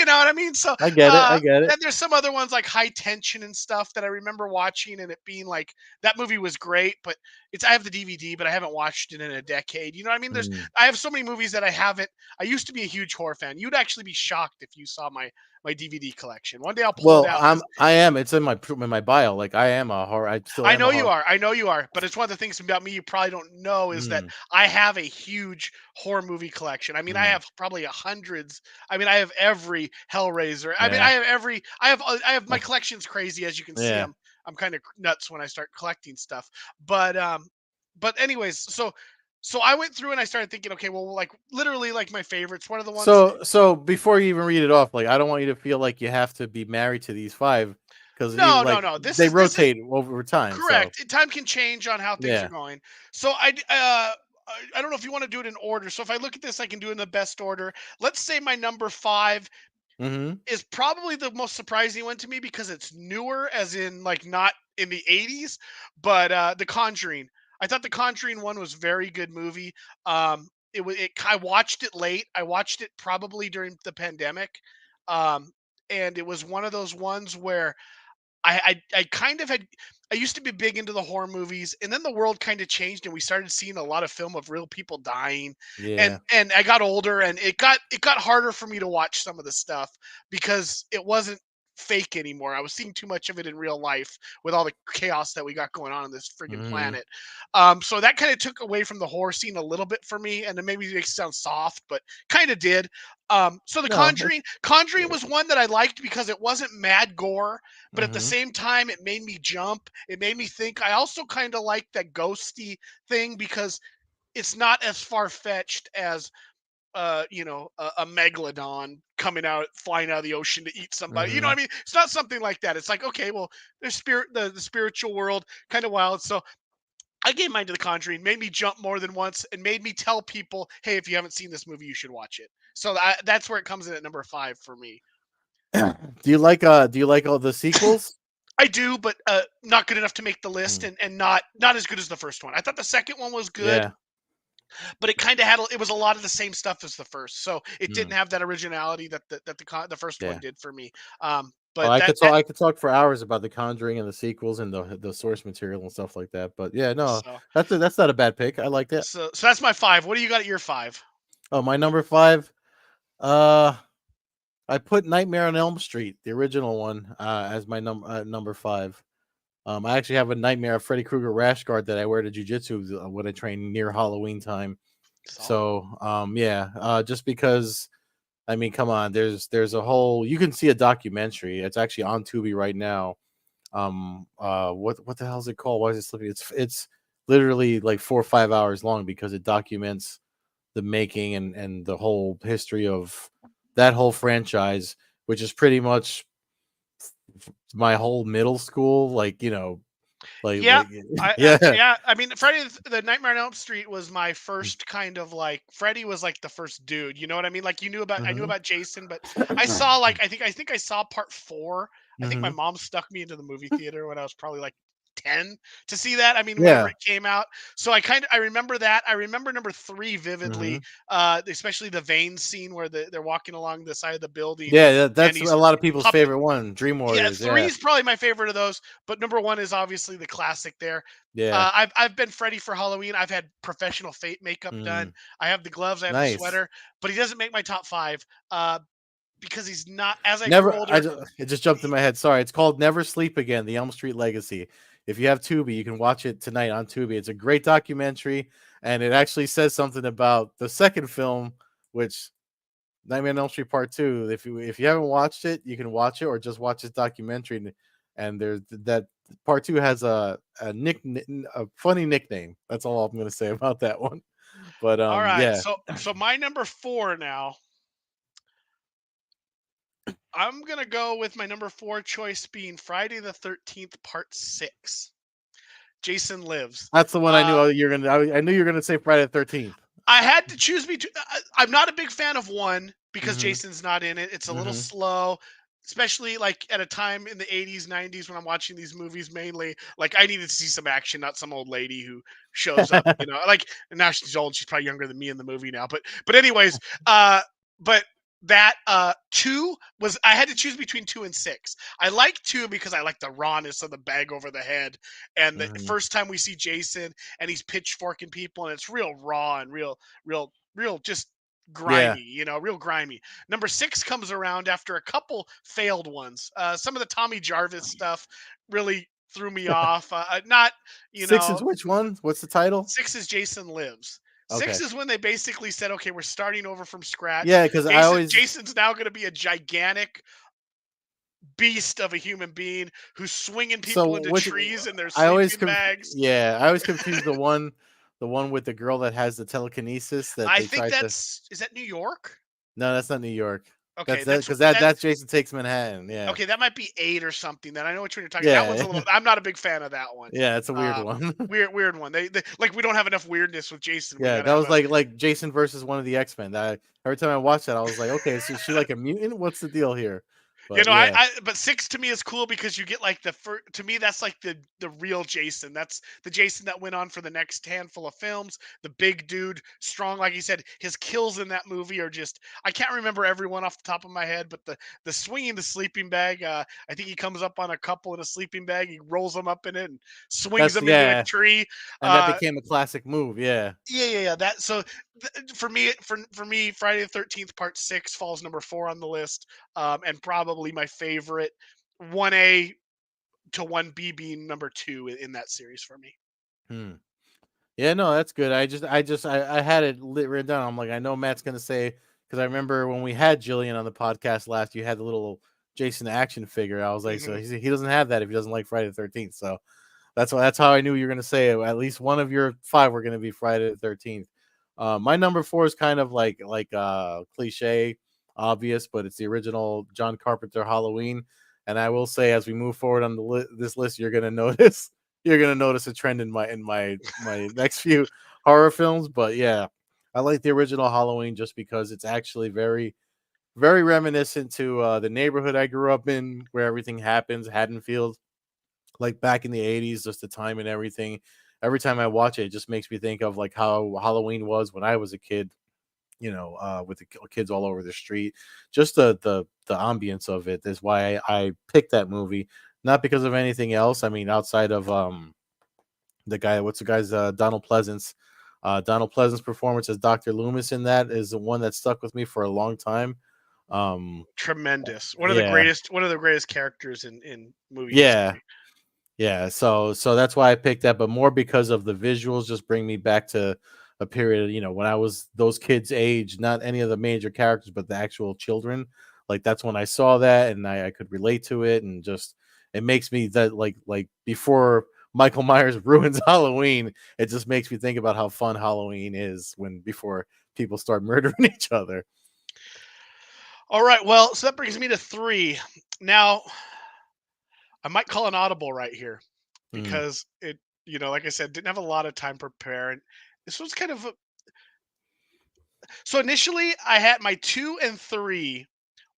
know what I mean. So, I get it. I get it. then there's some other ones like High Tension and stuff that I remember watching, and it being like that movie was great, but I have the DVD, but I haven't watched it in a decade. You know what I mean? Mm. I have so many movies that I haven't. I used to be a huge horror fan. You'd actually be shocked if you saw my DVD collection. One day I'll pull it Well, out because I am. It's in my bio. Like I am a horror. I still I am know a you horror. are. I know you are. But it's one of the things about me you probably don't know is that Mm, I have a huge horror movie collection. I mean, I mm, have probably hundreds. I mean, I have every Hellraiser. I mean, yeah. I have my collection's crazy as you can see. Yeah. I'm kind of nuts when I start collecting stuff. But anyways, so I went through and I started thinking, okay, well, like literally like my favorites. One of the ones. So before you even read it off, like I don't want you to feel like you have to be married to these 5 because No, no, like no. they This is rotate over time. So correct. Time can change on how things are yeah. going. So I don't know if you want to do it in order. So if I look at this, I can do it in the best order. Let's say my number 5 Mm-hmm. is probably the most surprising one to me because it's newer, as in like not in the 80s, but The Conjuring. I thought The Conjuring one was very good movie. It was. I watched it late. I watched it probably during the pandemic, um, and it was one of those ones where I kind of had I used to be big into the horror movies, and then the world kind of changed, and we started seeing a lot of film of real people dying, Yeah. and I got older, and it got harder for me to watch some of the stuff because it wasn't fake anymore. I was seeing too much of it in real life with all the chaos that we got going on this friggin' Mm-hmm. planet. So that kind of took away from the horror scene a little bit for me, and then maybe it makes it sound soft, but kind of did. So the No. Conjuring was one that I liked because it wasn't mad gore, but at the Mm-hmm. same time, it made me jump. It made me think. I also kind of like that ghosty thing because it's not as far fetched as a megalodon coming out flying out of the ocean to eat somebody. You know Mm-hmm. what I mean? It's not something like that. It's like, okay, well, the spiritual world kind of wild. So I gave mine to The Conjuring, made me jump more than once, and made me tell people, hey, if you haven't seen this movie, you should watch it. So that's where it comes in at number 5 for me. Do you like all the sequels? I do, but not good enough to make the list, Mm. and not as good as the first one. I thought the second one was good, Yeah. but it kind of had it was a lot of the same stuff as the first, so it didn't Mm. have that originality that the first one Yeah. did for me. Oh, But that I could talk for hours about The Conjuring and the sequels and the source material and stuff like that. But yeah, no, so that's not a bad pick. I like that. so that's my 5. What do you got at your 5? Oh, my number 5. Uh, I put Nightmare on Elm Street, the original one, as my number 5. I actually have a Nightmare of Freddy Krueger rash guard that I wear to jujitsu when I train near Halloween time. Solid. So, yeah, just because I mean, come on, there's a whole you can see a documentary. It's actually on Tubi right now. What the hell is it called? Why is it slipping? It's literally like 4 or 5 hours long because it documents the making and the whole history of that whole franchise, which is pretty much my whole middle school, like Yeah, yeah. yeah. I mean, Freddy the Nightmare on Elm Street was my first kind of like Freddy was like the first dude. You know what I mean? Like I knew Hmm. about Jason, but I saw like I think I saw part four. I think my Hmm. mom stuck me into the movie theater when I was probably like 10 to see that. I mean, whenever Yeah. it came out. So I remember that. I remember number three vividly, Hmm. especially the vein scene where they're walking along the side of the building Yeah, and that's a he's lot of people's puppet. favorite one, Dream Yeah, Warriors. three Yeah, is probably my favorite of those, but number one is obviously the classic there. yeah. I've been Freddy for Halloween. I've had professional fate makeup done. Mm, I have the gloves. I have the nice. sweater, but he doesn't make my top five because he's not. As I grew Never. older, It just jumped in my head. Sorry, it's called Never Sleep Again: The Elm Street Legacy. If you have Tubi, you can watch it tonight on Tubi. It's a great documentary, and it actually says something about the second film, which Nightmare on Elm Street Part Two. If you haven't watched it, you can watch it or just watch this documentary. And there's that Part Two has a funny nickname. That's all I'm gonna say about that one. But all right. yeah, So my number four now. I'm gonna go with my number four choice being Friday the 13th Part Six. Jason Lives. that's the one I Uh, knew you're gonna. I knew you're gonna say Friday the 13th. I had to choose between. I'm not a big fan of one because Mm-hmm. Jason's not in it. It's a little Mm-hmm. slow, especially like at a time in the 80s, 90s when I'm watching these movies mainly. Like I needed to see some action, not some old lady who shows up. Like now she's old. She's probably younger than me in the movie now. But anyways, but that two was I had to choose between two and six. I like two because I like the rawness of the bag over the head, and the Mm-hmm. first time we see Jason and he's pitchforking people and it's real raw and real just Yeah. grimy, real grimy. Number six comes around after a couple failed ones. Some of the Tommy Jarvis stuff really threw me off. Not, you Six is know, which one? What's the title? Six is Jason Lives. Six Okay. is when they basically said, okay, we're starting over from scratch. Yeah, because I Jason always Jason's now going to be a gigantic beast of a human being who's swinging people so into which trees in their I always sleeping bags. yeah, I always confuse the one with the girl that has the telekinesis that I they think tried to. is that New York? No, that's not New York. Okay, That's that because that's Jason Takes Manhattan. Yeah, okay, that might be 8 or something. Then I know which one you're talking. That one's yeah, a little. I'm not a big fan of that one. yeah. It's a weird Uh, one. weird one. They like we don't have enough weirdness with Jason. We Yeah, got to that have was a. like Jason versus one of the X-Men. That every time I watched that, I was like, okay, so is she like a mutant? What's the deal here? You But know, I, yeah, I but six to me is cool because you get like to me that's like the real Jason. That's the Jason that went on for the next handful of films. The big dude, strong, like you said. His kills in that movie are just I can't remember everyone off the top of my head, but the swinging the sleeping bag. I think he comes up on a couple in a sleeping bag. He rolls them up in it and swings that's them into a yeah, tree. and that Uh, became a classic move. Yeah. yeah. That so for me, Friday the 13th Part Six falls number four on the list, and probably my favorite 1A to 1B being number two in that series for me. Hmm. Yeah, no, that's good. I had it written down. I'm like, I know Matt's gonna say because I remember when we had Jillian on the podcast last, you had the little Jason action figure. I was like, so Hmm. he doesn't have that if he doesn't like Friday the 13th. So that's how I knew you were gonna say it. At least one of your five were gonna be Friday the 13th. My number four is kind of like cliche, obvious, but it's the original John Carpenter Halloween. And I will say, as we move forward on this list, you're gonna notice a trend in my next few horror films. But yeah, I like the original Halloween just because it's actually very very reminiscent to the neighborhood I grew up in, where everything happens, Haddonfield, like back in the 80s, just the time and everything. Every time I watch it, it just makes me think of like how Halloween was when I was a kid, with the kids all over the street. Just the ambience of it is why I picked that movie, not because of anything else. I mean, outside of what's the guy's Donald Pleasance. Donald Pleasance performance as Dr. Loomis in that is the one that stuck with me for a long time. Um, Tremendous. yeah, One of the greatest characters in movie yeah, history. yeah. So that's why I picked that, but more because of the visuals just bring me back to a period, when I was those kids' age, not any of the major characters, but the actual children. Like that's when I saw that and I could relate to it, and just it makes me that like before Michael Myers ruins Halloween, it just makes me think about how fun Halloween is when before people start murdering each other. All right. Well, so that brings me to 3. Now, I might call an audible right here Mm, because like I said, didn't have a lot of time to prepare. And this was kind of so initially I had my 2 and 3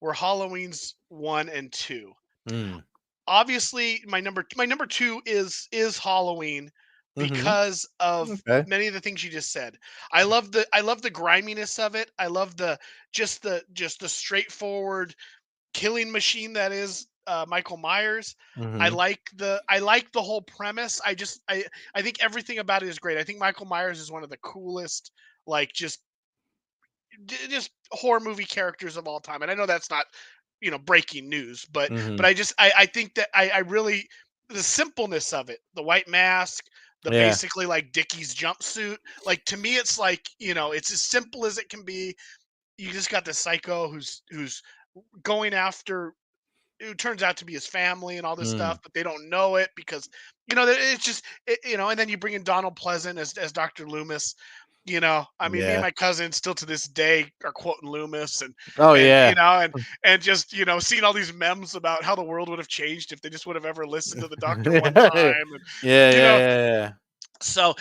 were Halloween's 1 and 2. mm, Obviously, my number 2 is Halloween mm-hmm. because of Okay. many of the things you just said. I love the griminess of it. I love the straightforward killing machine that is Michael Myers. Mm-hmm. I like the whole premise. I think everything about it is great. I think Michael Myers is one of the coolest, like just horror movie characters of all time. And I know that's not breaking news, but Mm-hmm. I think that I really, the simpleness of it, the white mask, the Yeah. basically like Dickie jumpsuit, like to me it's like it's as simple as it can be. You just got the psycho who's going after who turns out to be his family and all this Mm, stuff, but they don't know it because it's just and then you bring in Donald Pleasant as Dr. Loomis. I mean, me and yeah. my cousin still to this day are quoting Loomis Oh and yeah. and just seeing all these memes about how the world would have changed if they just would have ever listened to the doctor one Yeah. time, and Yeah. you know Yeah. so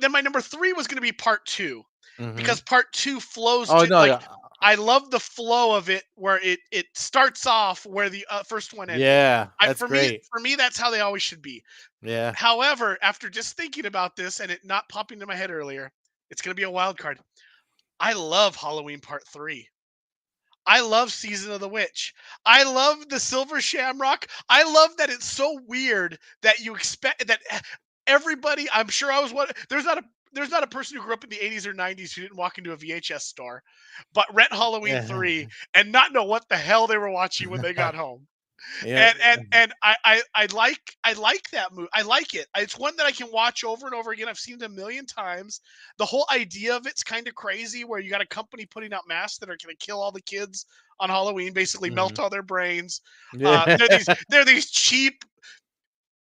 my number 3 was going to be part 2 Mm-hmm. because part 2 flows Oh just no. like Yeah. I love the flow of it where it starts off where the first one ended. Yeah. I That's great. for me that's how they always should be. Yeah. However, after just thinking about this and it not popping into my head earlier, it's going to be a wild card. I love Halloween part 3. I love Season of the Witch. I love the Silver Shamrock. I love that it's so weird that you expect that everybody. I'm sure I was one. There's not a person who grew up in the 80s or 90s who didn't walk into a VHS store, but rent Halloween Yeah. 3 and not know what the hell they were watching when they got home. Yeah. And I like that movie. I like it. It's one that I can watch over and over again. I've seen it a million times. The whole idea of it's kind of crazy, where you got a company putting out masks that are going to kill all the kids on Halloween, basically Mhm. melt all their brains. Yeah. They're these cheap,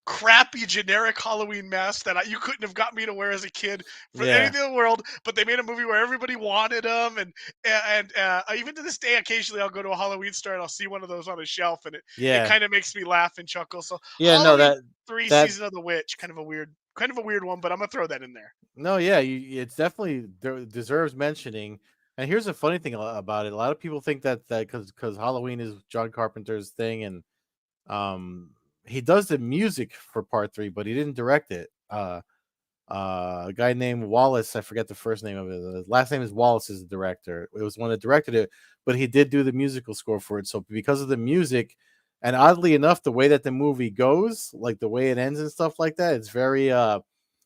crappy, generic Halloween masks that you couldn't have got me to wear as a kid for Yeah. anything in the world. But they made a movie where everybody wanted them, and even to this day, occasionally I'll go to a Halloween store and I'll see one of those on a shelf, and it Yeah. kind of makes me laugh and chuckle. So Yeah. No. Halloween That. 3 That. Season of the Witch, kind of a weird one, but I'm gonna throw that in there. No. Yeah. It's definitely deserves mentioning. And here's the funny thing about it. A lot of people think that because Halloween is John Carpenter's thing, and um, he does the music for part 3, but he didn't direct it. A guy named Wallace, I forget the first name of it. The last name is Wallace, is the director. It was one that directed it, but he did do the musical score for it. So because of the music, and oddly enough, the way that the movie goes, like the way it ends and stuff like that, it's very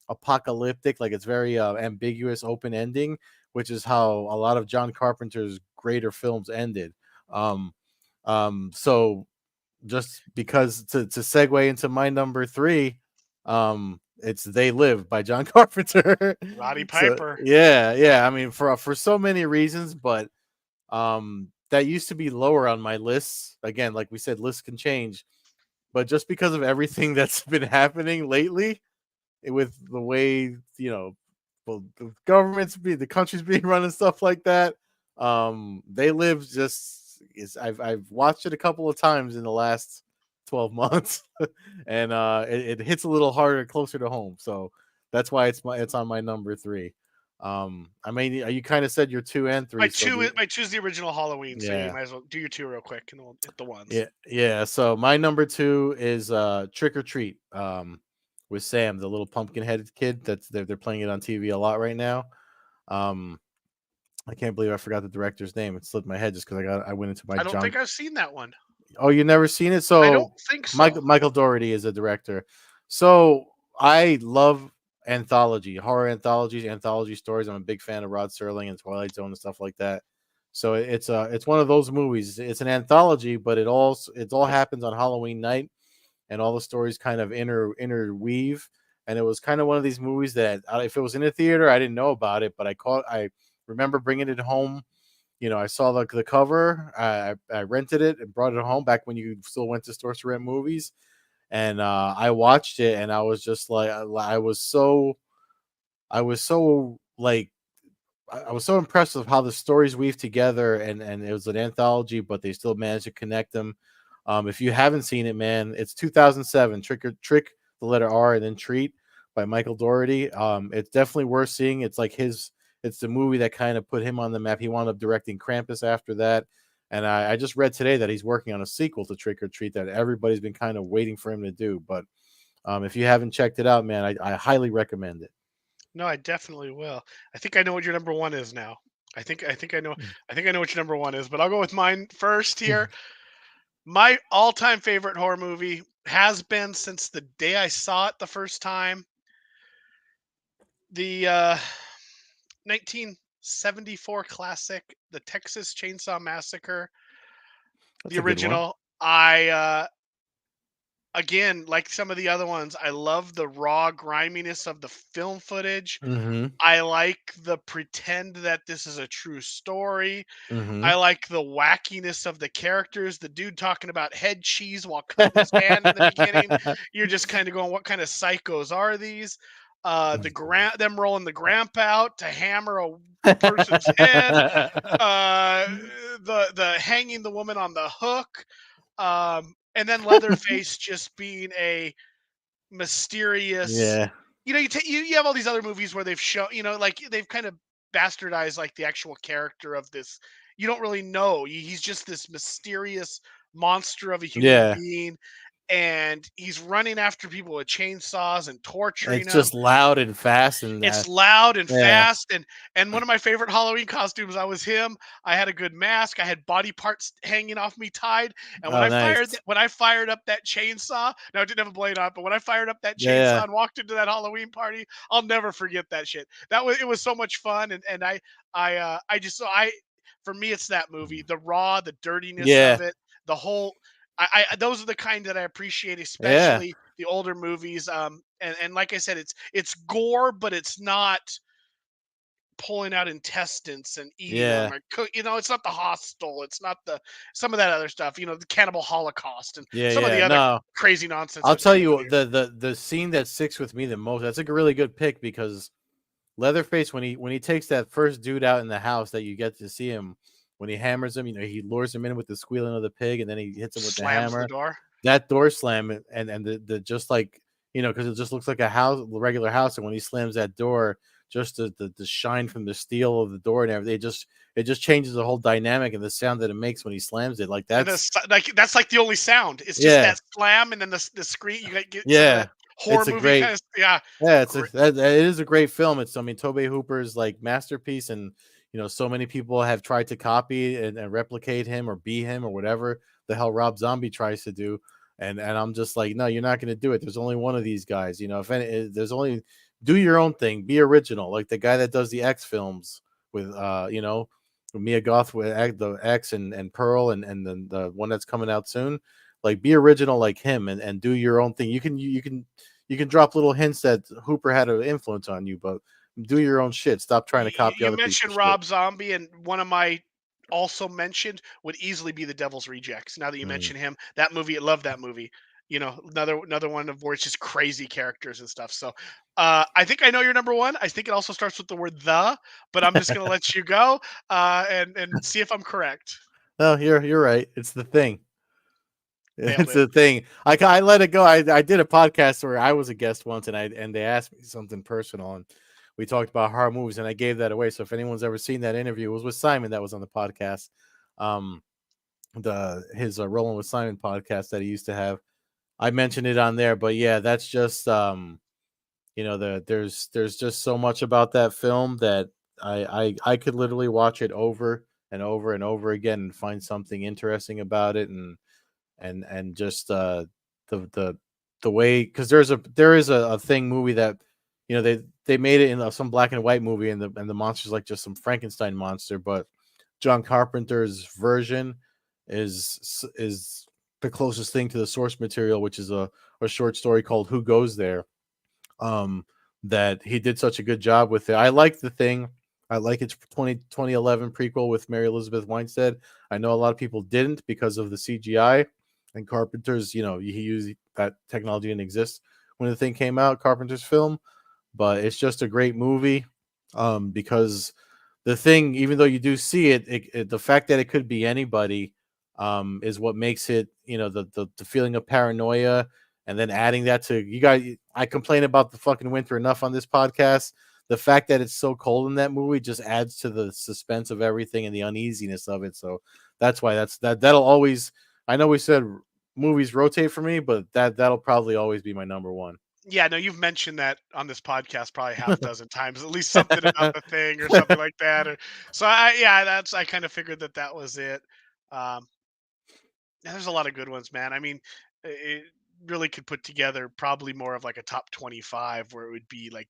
apocalyptic, like it's very ambiguous, open ending, which is how a lot of John Carpenter's greater films ended. Um, so just because to segue into my number 3, it's They Live by John Carpenter. Roddy So Piper. yeah, yeah, I mean for so many reasons, but that used to be lower on my list. Again, like we said, lists can change, but just because of everything that's been happening lately, with the way, well, the the country's being run and stuff like that, They Live just is, I've watched it a couple of times in the last 12 months, and it hits a little harder, closer to home. So that's why it's on my number 3. I mean, you kind of said your 2 and 3, so My two is the original Halloween, so you yeah. might as well do your 2 real quick, and we'll hit the ones. Yeah, yeah. So my number 2 is Trick or Treat, with Sam, the little pumpkin headed kid. They're playing it on TV a lot right now. Um, I can't believe I forgot the director's name. It slipped my head just because I went into my I don't junk. think I've seen that one. Oh, you never seen it? I don't So think so. Michael Dougherty is a director. So I love horror anthologies, anthology stories. I'm a big fan of Rod Serling and Twilight Zone and stuff like that. So it's one of those movies. It's an anthology, but it all happens on Halloween night, and all the stories kind of interweave. And it was kind of one of these movies that, if it was in a theater, I didn't know about it, but I remember bringing it home. I saw the cover. I rented it and brought it home back when you still went to stores to rent movies, and I watched it, and I was just like, I was so like I was so impressed with how the stories weave together, and it was an anthology, but they still managed to connect them. If you haven't seen it, man, it's 2007. Trick, the letter R, and then Treat by Michael Dougherty. It's definitely worth seeing. It's like his. It's the movie that kind of put him on the map. He wound up directing Krampus after that, and I just read today that he's working on a sequel to Trick or Treat that everybody's been kind of waiting for him to do. But if you haven't checked it out, man, I highly recommend it. No, I definitely will. I think I know what your number one is now. I think I know what your number one is, but I'll go with mine first here. My all-time favorite horror movie has been since the day I saw it the first time. The 1974 classic, The Texas Chainsaw Massacre, That's the a good one. original. I again, like some of the other ones, I love the raw griminess of the film footage. Mm-hmm. I like the pretend that this is a true story. Mm-hmm. I like the wackiness of the characters. The dude talking about head cheese while cutting his hand in the beginning. You're just kind of going, what kind of psychos are these? Them rolling the gramp out to hammer a person's head. Uh, the hanging the woman on the hook. And then Leatherface just being a mysterious. Yeah. You have all these other movies where they've shown, like they've kind of bastardized like the actual character of this. You don't really know. He's just this mysterious monster of a human Yeah. being, and he's running after people with chainsaws and torturing It's them. just loud and fast and It's loud and yeah. fast, and one of my favorite Halloween costumes, I was him. I had a good mask. I had body parts hanging off me tied, and Oh, nice. when I fired up that chainsaw, no, I didn't have a blade on it, but when I fired up that Yeah, chainsaw yeah. and walked into that Halloween party, I'll never forget that shit. It was so much fun, and I just so I for me it's that movie, the raw, the dirtiness Yeah. of it, the whole. Those are the kind that I appreciate, Yeah. especially the older movies. And like I said, it's gore, but it's not pulling out intestines and eating them Yeah. or cook. It's not the hostel. It's not the some of that other stuff. The cannibal holocaust and Yeah, some of the yeah. other No. crazy nonsense I'll I've tell seen you over the years. the scene that sticks with me the most. That's a really good pick because Leatherface when he takes that first dude out in the house that you get to see him when he hammers him, he lures him in with the squealing of the pig and then he hits him with the Slams the hammer. door. That door slam and the just like because it just looks like a house, a regular house, and when he slams that door, just the shine from the steel of the door and everything, it just changes the whole dynamic and the sound that it makes when he slams it. Like And that's like the only sound. It's just yeah, that slam and then the screen. You get some of yeah, that horror it's a movie kind great of yeah. yeah, Great. it is a great film. It's I mean Tobey Hooper's like masterpiece, and so many people have tried to copy and replicate him or be him or whatever the hell Rob Zombie tries to do, and I'm just like, no, you're not going to do it. There's only one of these guys. If there's only do your own thing, be original, like the guy that does the X films with Mia Goth with the X and Pearl and then the one that's coming out soon. Like be original like him and do your own thing. You can drop little hints that Hooper had an influence on you, but do your own shit. Stop trying to copy You other people's mentioned shit. Rob Zombie, and one of my also mentioned would easily be The Devil's Rejects. Now that you Mm. mention him, that movie, I love that movie. Another one of where it's just crazy characters and stuff. So, I think I know your number one. I think it also starts with the word "the," but I'm just gonna let you go and see if I'm correct. No, you're right. It's the thing. Nailed It's it. the thing. I let it go. I did a podcast where I was a guest once, and they asked me something personal, and we talked about horror movies, and I gave that away. So if anyone's ever seen that interview, it was with Simon that was on the podcast. Um, the his Rolling with Simon podcast that he used to have. I mentioned it on there, but yeah, that's just there's just so much about that film that I could literally watch it over and over and over again and find something interesting about it and just the the way because there is a thing movie that they made it in some black and white movie and the monster's like just some Frankenstein monster, but John Carpenter's version is the closest thing to the source material, which is a short story called Who Goes There. Um, that he did such a good job with it. I like the thing. I like its 2011 prequel with Mary Elizabeth Winstead. I know a lot of people didn't because of the CGI and Carpenter's. He used that technology didn't exist when the thing came out. Carpenter's film, but it's just a great movie because the thing, even though you do see it, the fact that it could be anybody, is what makes it, the feeling of paranoia, and then adding that to you guys. I complain about the fucking winter enough on this podcast. The fact that it's so cold in that movie just adds to the suspense of everything and the uneasiness of it. So that's why that'll always. I know we said movies rotate for me, but that'll probably always be my number one. Yeah, no, you've mentioned that on this podcast probably half dozen times, at least something about the thing or something like that. Or so yeah, I kind of figured that that was it. Um, yeah, there's a lot of good ones, man. I mean, it really could put together probably more of like a top 25 where it would be like,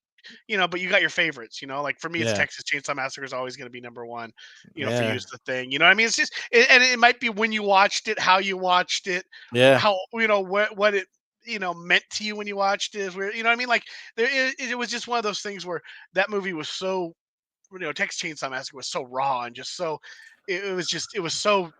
but you got your favorites, like for me, it's Yeah, Texas Chainsaw Massacre is always going to be number one, for you yeah, is the thing, what I mean? It's just, and it might be when you watched it, how you watched it, yeah, how, what it, meant to you when you watched it, where, what I mean? Like it was just one of those things where that movie was so, Texas Chainsaw Massacre was so raw and just so, it was so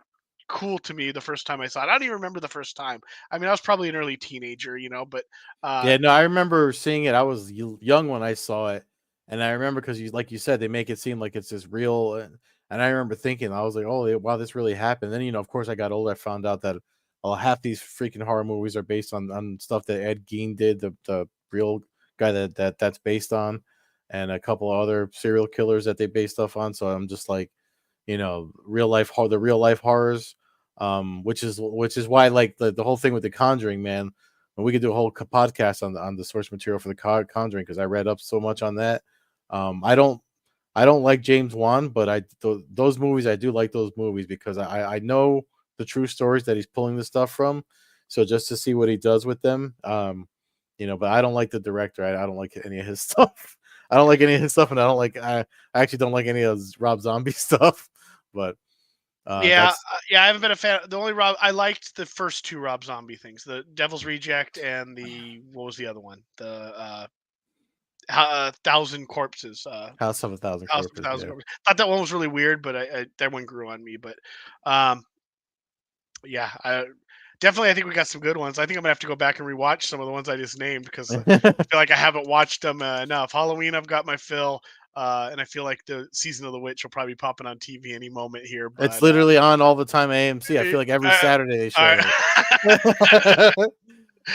cool to me the first time I saw it. I don't even remember the first time. I mean, I was probably an early teenager, but uh yeah. No, I remember seeing it. I was young when I saw it, and I remember because like you said, they make it seem like it's just real. And I remember thinking, I was like, "Oh, wow, this really happened." Then, of course, I got older. I found out that half these freaking horror movies are based on stuff that Ed Gein did, the real guy that's based on, and a couple of other serial killers that they base stuff on. So I'm just like, the real life horrors, which is why, like, the whole thing with the Conjuring, man. And we could do a whole podcast on the source material for the Conjuring, because I read up so much on that. I don't like James Wan, but those movies, I do like those movies because I know the true stories that he's pulling the stuff from. So just to see what he does with them, but I don't like the director. I don't like any of his stuff. I don't like any of his stuff, and I actually don't like any of his Rob Zombie stuff. But yeah, that's yeah, I haven't been a fan. The only Rob I liked the first two Rob Zombie things, the Devil's Reject and the what was the other one? The Thousand Corpses, House of a Thousand House of a Corpses. Thousand Yeah, Corpses. Thought that one was really weird, but that one grew on me. But um, yeah, definitely, I think we got some good ones. I think I'm gonna have to go back and rewatch some of the ones I just named because I feel like I haven't watched them enough. Halloween, I've got my fill, and I feel like the season of the witch will probably be popping on TV any moment here. it's But literally on all the time. AMC. I eh, feel like every uh, Saturday they all show right. it.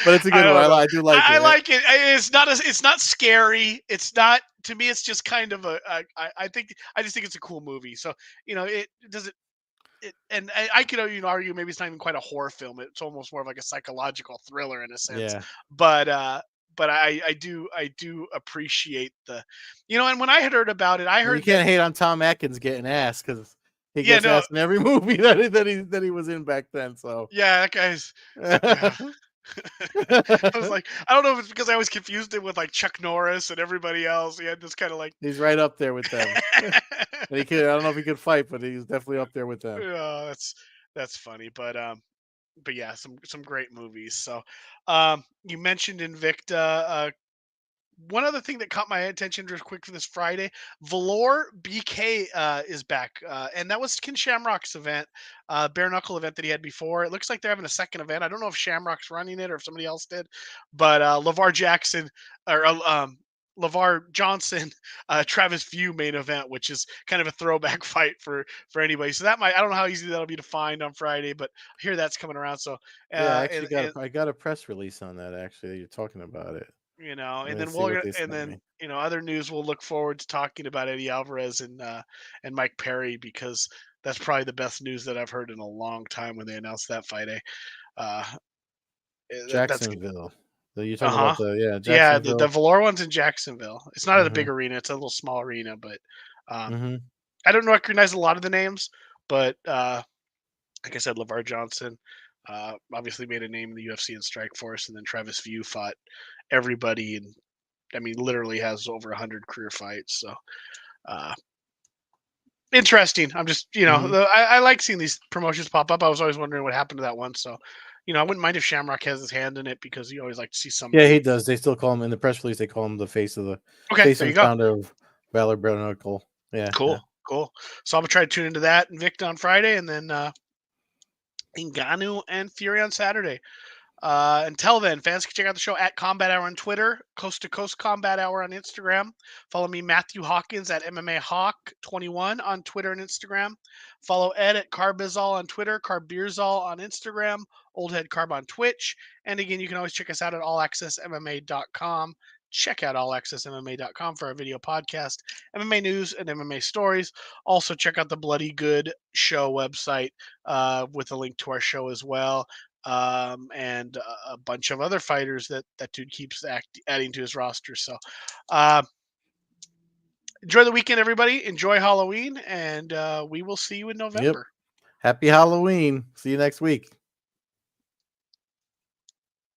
But it's a I good one. don't know. I do like I it. like it. It's not scary. It's not to me. It's just kind of I think I just think it's a cool movie. So it does and I could even argue maybe it's not even quite a horror film. It's almost more of like a psychological thriller in a sense. Yeah, But I do appreciate the, and when I had heard about it, I and you heard that can't hate on Tom Atkins getting ass, because he yeah gets no ass in every movie that he was in back then. So yeah that guy's yeah. I was like, I don't know if it's because I always confused him with like Chuck Norris and everybody else. He had this kind of like, he's right up there with them. And he could. I don't know if he could fight, but he's definitely up there with them. oh, that's funny. But yeah, some great movies. So, you mentioned Invicta. One other thing that caught my attention just quick for this Friday, Valor BK is back, and that was Ken Shamrock's event, bare knuckle event that he had before. It looks like they're having a second event. I don't know if Shamrock's running it or if somebody else did, but Lavar Jackson or Lavar Johnson, Travis View main event, which is kind of a throwback fight for anybody. So that might I don't know how easy that'll be to find on Friday, but I hear that's coming around. So Yeah, I and, actually got I got a press release on that. Actually, you're talking about it. and Let me then see what they and sent then me. other news we'll look forward to talking about Eddie Alvarez and Mike Perry because that's probably the best news that I've heard in a long time when they announced that fight. Uh, that's Jacksonville. So you're talking uh-huh. about Yeah, the Jacksonville. Valor one's in Jacksonville. It's not at a big Mhm. arena, it's a little small arena, but um Mhm. I don't recognize a lot of the names, but like I said, LeVar Johnson obviously made a name in the UFC and Strikeforce, and then Travis View fought everybody and I mean, literally has over 100 career fights. So, uh, interesting. I'm just, Mhm. I like seeing these promotions pop up. I was always wondering what happened to that one. So, I wouldn't mind if Shamrock has his hand in it because you always like to see Yeah, he somebody. does. They still call him in the press release. They call him the Okay, face there you and go. founder of Valor Brown. Yeah, yeah. Cool, cool. So I'm gonna try to tune into that Invicta on Friday, and then Ngannou and Fury on Saturday. Until then, fans can check out the show at Combat Hour on Twitter, Coast to Coast Combat Hour on Instagram. Follow me, Matthew Hawkins, at MMA Hawk 21 on Twitter and Instagram. Follow Ed at Carbizol on Twitter, Carbeerzol on Instagram, Old Head Carb on Twitch. And again, you can always check us out at allaccessmma.com. Check out allaccessmma.com for our video podcast, MMA news, and MMA stories. Also, check out the Bloody Good Show website with a link to our show as well, and a bunch of other fighters that dude keeps adding to his roster. So uh, enjoy the weekend, everybody. Enjoy Halloween, and we will see you in Yep. November. Happy Halloween. See you next week.